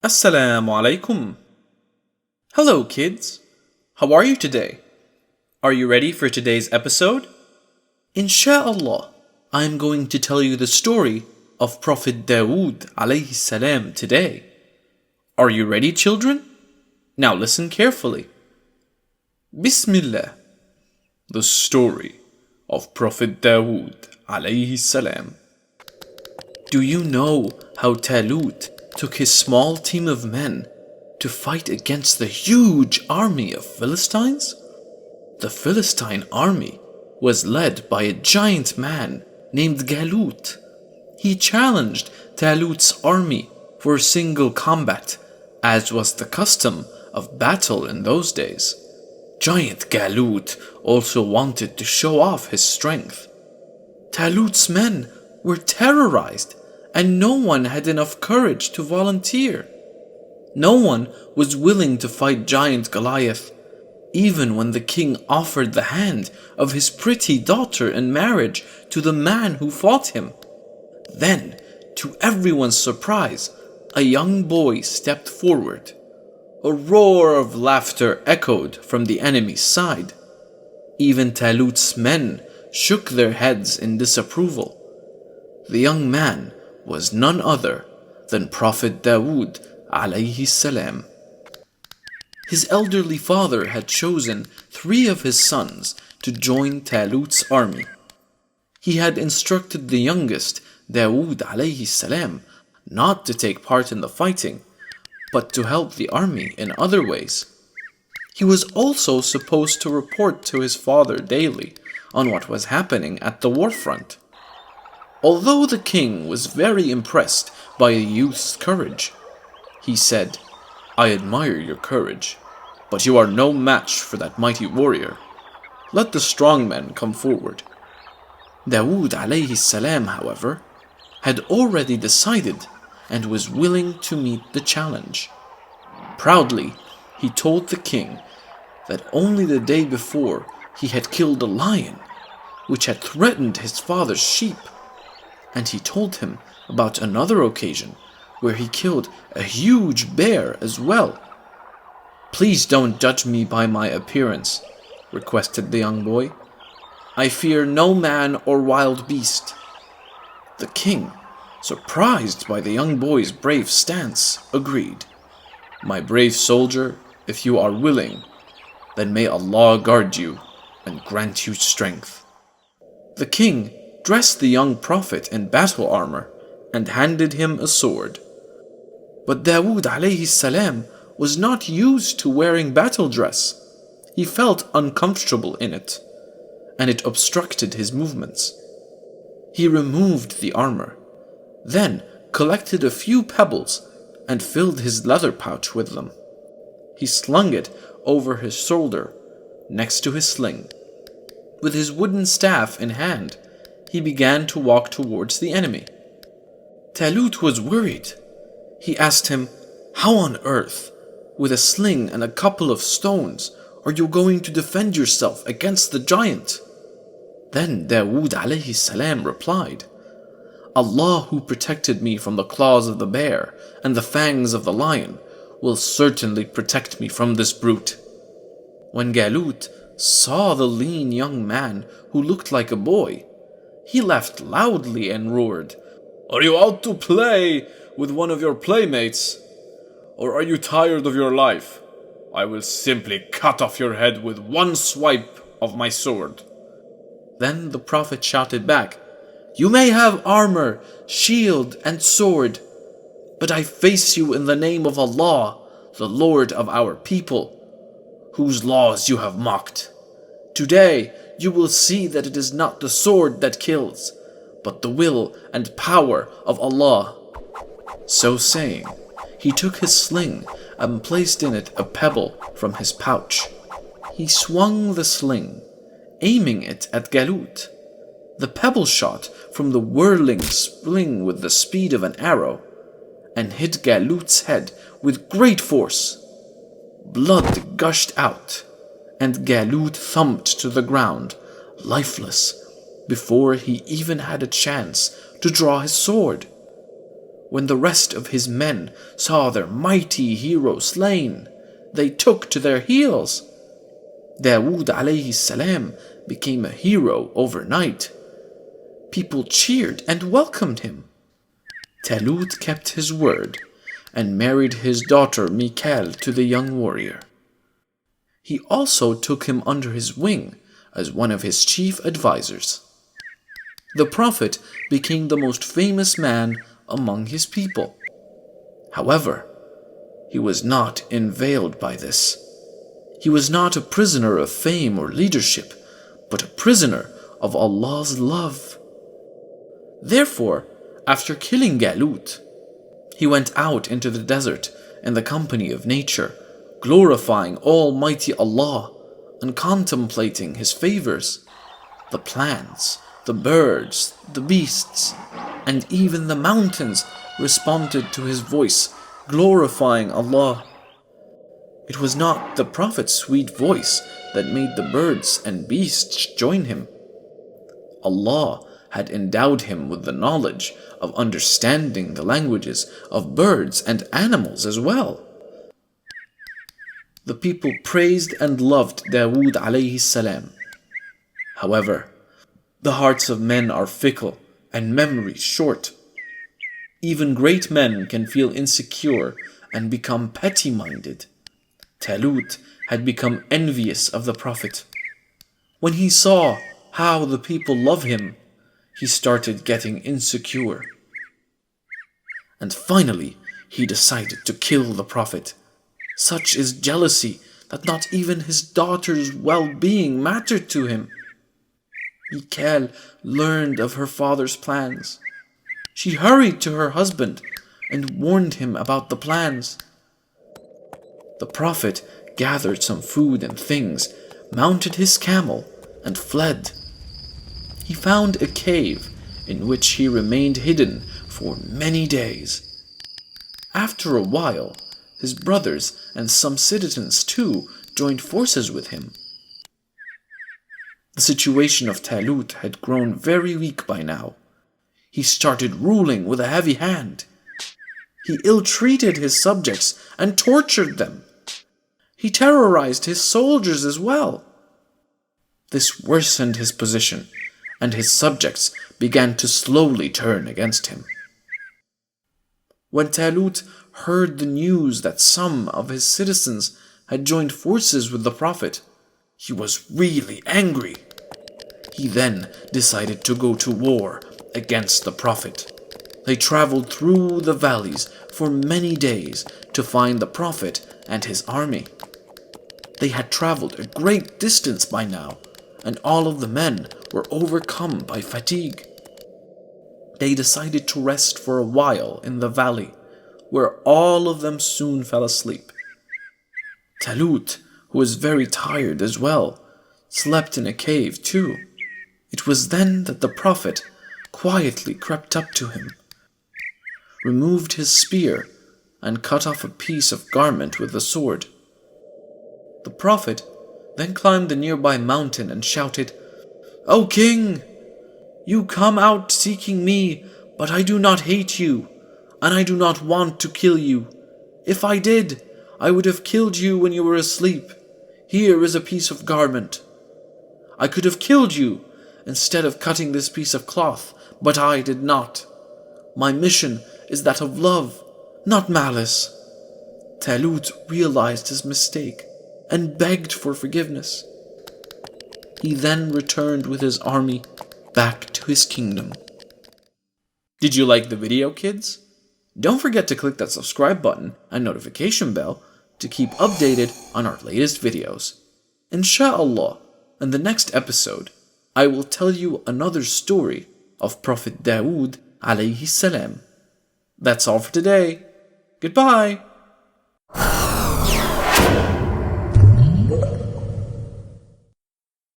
Assalamu alaikum. Hello, kids. How are you today? Are you ready for today's episode? Insha'Allah, I am going to tell you the story of Prophet Dawood alayhi salam today. Are you ready, children? Now listen carefully. Bismillah. The story of Prophet Dawood alayhi salam. Do you know how Talut took his small team of men to fight against the huge army of Philistines? The Philistine army was led by a giant man named Galut. He challenged Talut's army for single combat, as was the custom of battle in those days. Giant Galut also wanted to show off his strength. Talut's men were terrorized, and no one had enough courage to volunteer. No one was willing to fight giant Goliath, even when the king offered the hand of his pretty daughter in marriage to the man who fought him. Then, to everyone's surprise, a young boy stepped forward. A roar of laughter echoed from the enemy's side. Even Talut's men shook their heads in disapproval. The young man was none other than Prophet Dawood alayhi salam. His elderly father had chosen 3 of his sons to join Talut's army. He had instructed the youngest, Dawood alayhi salam, not to take part in the fighting, but to help the army in other ways. He was also supposed to report to his father daily on what was happening at the war front. Although the king was very impressed by the youth's courage, he said, "I admire your courage, but you are no match for that mighty warrior. Let the strong men come forward." Dawood alayhi salam, however, had already decided and was willing to meet the challenge. Proudly, he told the king that only the day before he had killed a lion, which had threatened his father's sheep. And he told him about another occasion where he killed a huge bear as well. "Please don't judge me by my appearance," requested the young boy. "I fear no man or wild beast." The king, surprised by the young boy's brave stance, agreed. "My brave soldier, if you are willing, then may Allah guard you and grant you strength." The king dressed the young prophet in battle armor and handed him a sword. But Dawood alayhi salam was not used to wearing battle dress. He felt uncomfortable in it, and it obstructed his movements. He removed the armor, then collected a few pebbles and filled his leather pouch with them. He slung it over his shoulder next to his sling. With his wooden staff in hand, he began to walk towards the enemy. Talut was worried. He asked him, "How on earth, with a sling and a couple of stones, are you going to defend yourself against the giant?" Then Dawood alayhi salam replied, "Allah, who protected me from the claws of the bear and the fangs of the lion, will certainly protect me from this brute." When Galut saw the lean young man who looked like a boy, he laughed loudly and roared, "Are you out to play with one of your playmates? Or are you tired of your life? I will simply cut off your head with one swipe of my sword." Then the prophet shouted back, "You may have armor, shield, and sword, but I face you in the name of Allah, the Lord of our people, whose laws you have mocked. Today you will see that it is not the sword that kills, but the will and power of Allah." So saying, he took his sling and placed in it a pebble from his pouch. He swung the sling, aiming it at Galut. The pebble shot from the whirling sling with the speed of an arrow and hit Galut's head with great force. Blood gushed out, and Galut thumped to the ground, lifeless, before he even had a chance to draw his sword. when the rest of his men saw their mighty hero slain, they took to their heels. Dawood alayhi salam became a hero overnight. People cheered and welcomed him. Talut kept his word and married his daughter Mikal to the young warrior. He also took him under his wing as one of his chief advisors. The Prophet became the most famous man among his people. However, he was not inveigled by this. He was not a prisoner of fame or leadership, but a prisoner of Allah's love. Therefore, after killing Jalut, he went out into the desert in the company of nature, glorifying Almighty Allah and contemplating His favors. The plants, the birds, the beasts, and even the mountains responded to his voice, glorifying Allah. It was not the Prophet's sweet voice that made the birds and beasts join him. Allah had endowed him with the knowledge of understanding the languages of birds and animals as well. The people praised and loved Dawood alayhi salam. However, the hearts of men are fickle and memory short. Even great men can feel insecure and become petty-minded. Talut had become envious of the Prophet. When he saw how the people love him, he started getting insecure. And finally, he decided to kill the Prophet. Such is jealousy that not even his daughter's well-being mattered to him. Mikal learned of her father's plans. She hurried to her husband and warned him about the plans. The Prophet gathered some food and things, mounted his camel, and fled. He found a cave in which he remained hidden for many days. After a while, his brothers and some citizens too joined forces with him. The situation of Talut had grown very weak by now. He started ruling with a heavy hand. He ill-treated his subjects and tortured them. He terrorized his soldiers as well. This worsened his position, and his subjects began to slowly turn against him. When Talut heard the news that some of his citizens had joined forces with the Prophet, he was really angry. He then decided to go to war against the Prophet. They traveled through the valleys for many days to find the Prophet and his army. They had traveled a great distance by now, and all of the men were overcome by fatigue. They decided to rest for a while in the valley, where all of them soon fell asleep. Talut, who was very tired as well, slept in a cave too. It was then that the Prophet quietly crept up to him, removed his spear, and cut off a piece of garment with the sword. The Prophet then climbed a nearby mountain and shouted, "O King! You come out seeking me, but I do not hate you, and I do not want to kill you. If I did, I would have killed you when you were asleep. Here is a piece of garment. I could have killed you instead of cutting this piece of cloth, but I did not. My mission is that of love, not malice." Talut realized his mistake and begged for forgiveness. He then returned with his army back to his kingdom. Did you like the video, kids? Don't forget to click that subscribe button and notification bell to keep updated on our latest videos. Insha'Allah, in the next episode, I will tell you another story of Prophet Dawood alayhi salam. That's all for today. Goodbye.